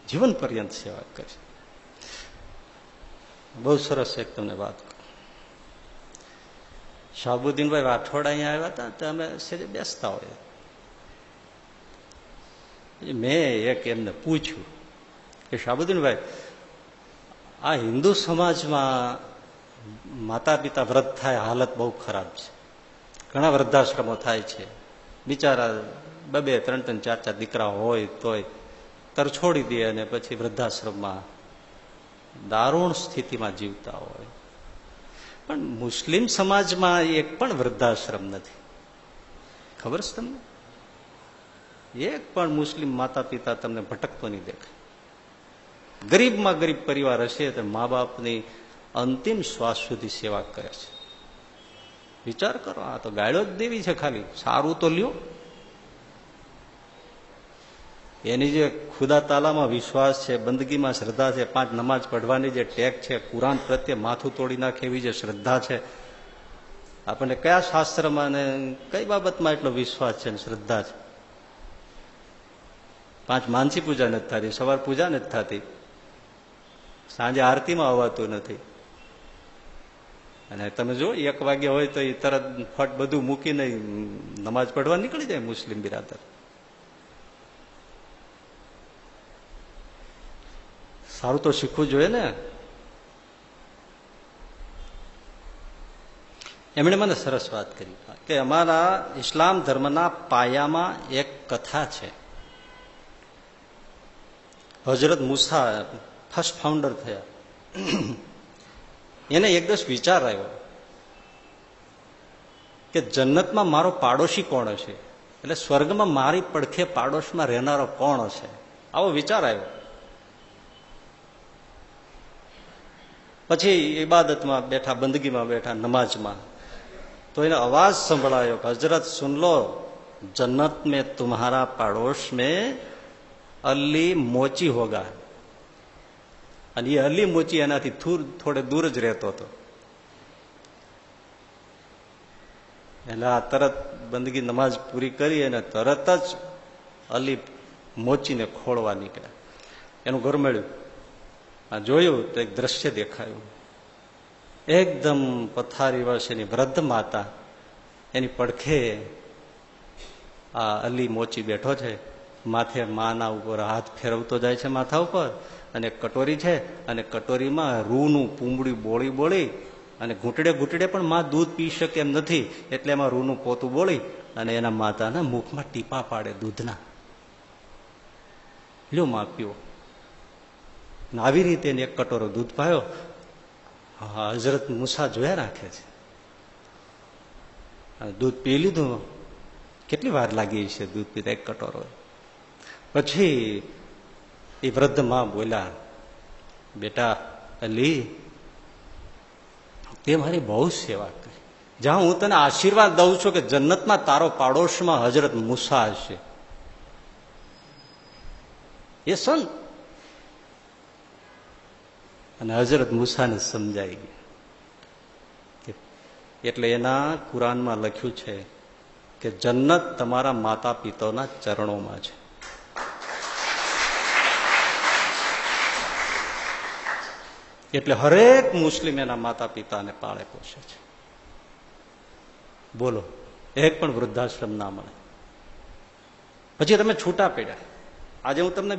જીવન પર્યંત સેવા કરી. બહુ સરસ એક તમને વાત કહું. શાહબુદ્દીનભાઈ રાઠોડ અહીંયા આવ્યા હતા તો અમે સેજે બેસતા હોય. મેં એક એમને પૂછ્યું કે શાહબુદ્દીનભાઈ, આ હિન્દુ સમાજમાં માતા પિતા વ્રત થાય હાલત બહુ ખરાબ છે. ઘણા વૃદ્ધાશ્રમો થાય છે. બિચારા 2-2, 3-3, 4-4 દીકરા હોય તોય તરછોડી દે અને પછી વૃદ્ધાશ્રમમાં દારૂણ સ્થિતિમાં જીવતા હોય. પણ મુસ્લિમ સમાજમાં એક પણ વૃદ્ધાશ્રમ નથી. ખબર છે તમને? એક પણ મુસ્લિમ માતા પિતા તમને ભટકતો નહીં દેખાય. ગરીબમાં ગરીબ પરિવાર હશે તો મા બાપની અંતિમ શ્વાસ સુધી સેવા કરે છે. વિચાર કરો, આ તો ગાળો જ દેવી છે. ખાલી સારું તો લ્યો. એની જે ખુદા તાલામાં વિશ્વાસ છે, બંદગીમાં શ્રદ્ધા છે, 5 નમાજ પઢવાની જે ટેક છે, કુરાન પ્રત્યે માથું તોડી નાખે એવી જે શ્રદ્ધા છે, આપણને કયા શાસ્ત્રમાં ને કઈ બાબતમાં એટલો વિશ્વાસ છે ને શ્રદ્ધા છે? 5 માનસી પૂજા નથી થતી, સવાર પૂજા નથી થતી, સાંજે આરતીમાં આવવાતું નથી. અને તમે જો 1 વાગ્યા હોય તો એ તરત ફટ બધું મૂકીને નમાજ પઢવા નીકળી જાય મુસ્લિમ બિરાદર. સારું તો શીખવું જોઈએ ને. એમણે મને સરસ વાત કરી કે અમારા ઇસ્લામ ધર્મના પાયામાં એક કથા છે. હજરત મૂસા ફર્સ્ટ ફાઉન્ડર થયા. એને એક દિવસ વિચાર આવ્યો કે જન્નતમાં મારો પાડોશી કોણ હશે, એટલે સ્વર્ગમાં મારી પડખે પાડોશમાં રહેનારો કોણ હશે. આવો વિચાર આવ્યો. પછી ઇબાદતમાં બેઠા, બંદગીમાં બેઠા, નમાજમાં, તો એને અવાજ સંભળાયો, હજરત સુન લો, જન્નત में तुम्हारा पाड़ोश में અલી મોચી હોગા. અને એ અલી મોચી એનાથી થોડે દૂર જ રહેતો હતો. એટલે આ તરત બંદગી નમાજ પૂરી કરી અને તરત જ અલી મોચીને ખોળવા નીકળ્યા. એનું ઘર મળ્યું. આ જોયું તો એક દ્રશ્ય દેખાયું. એકદમ પથારી વશ એની વૃદ્ધ માતા, એની પડખે આ અલી મોચી બેઠો છે. માથે માના ઉપર હાથ ફેરવતો જાય છે, માથા ઉપર, અને કટોરી છે, અને કટોરીમાં રૂનું પૂંબડી બોળી બોળી, અને ઘૂંટડે ઘૂંટડે પણ માં દૂધ પી શકે એમ નથી, એટલે એમાં રૂનું પોતું બોળી અને એના માતાના મુખમાં ટીપા પાડે દૂધના. લ્યો માં પીવો. આવી રીતે એક કટોરો દૂધ પાયો. હજરત મૂસા જોયા રાખે છે. દૂધ પી લીધું. કેટલી વાર લાગી છે દૂધ પીતા, એક કટોરો. પછી એ વૃદ્ધ માં બોલ્યા, બેટા અલી, તે મારી બહુ સેવા કરી. જ્યાં હું તને આશીર્વાદ દઉં છું કે જન્નતમાં તારો પાડોશમાં હજરત મૂસા હશે. એ સંત. અને હજરત મૂસાને સમજાઈ ગયું. એટલે એના કુરાનમાં લખ્યું છે કે જન્નત તમારા માતા પિતાના ચરણોમાં છે. એટલે હરેક મુસ્લિમ એના માતા પિતાને પાળે પોષે છે. બોલો, એક પણ વૃદ્ધાશ્રમ ના મળે. પછી તમે છૂટા પડ્યા. આજે હું તમને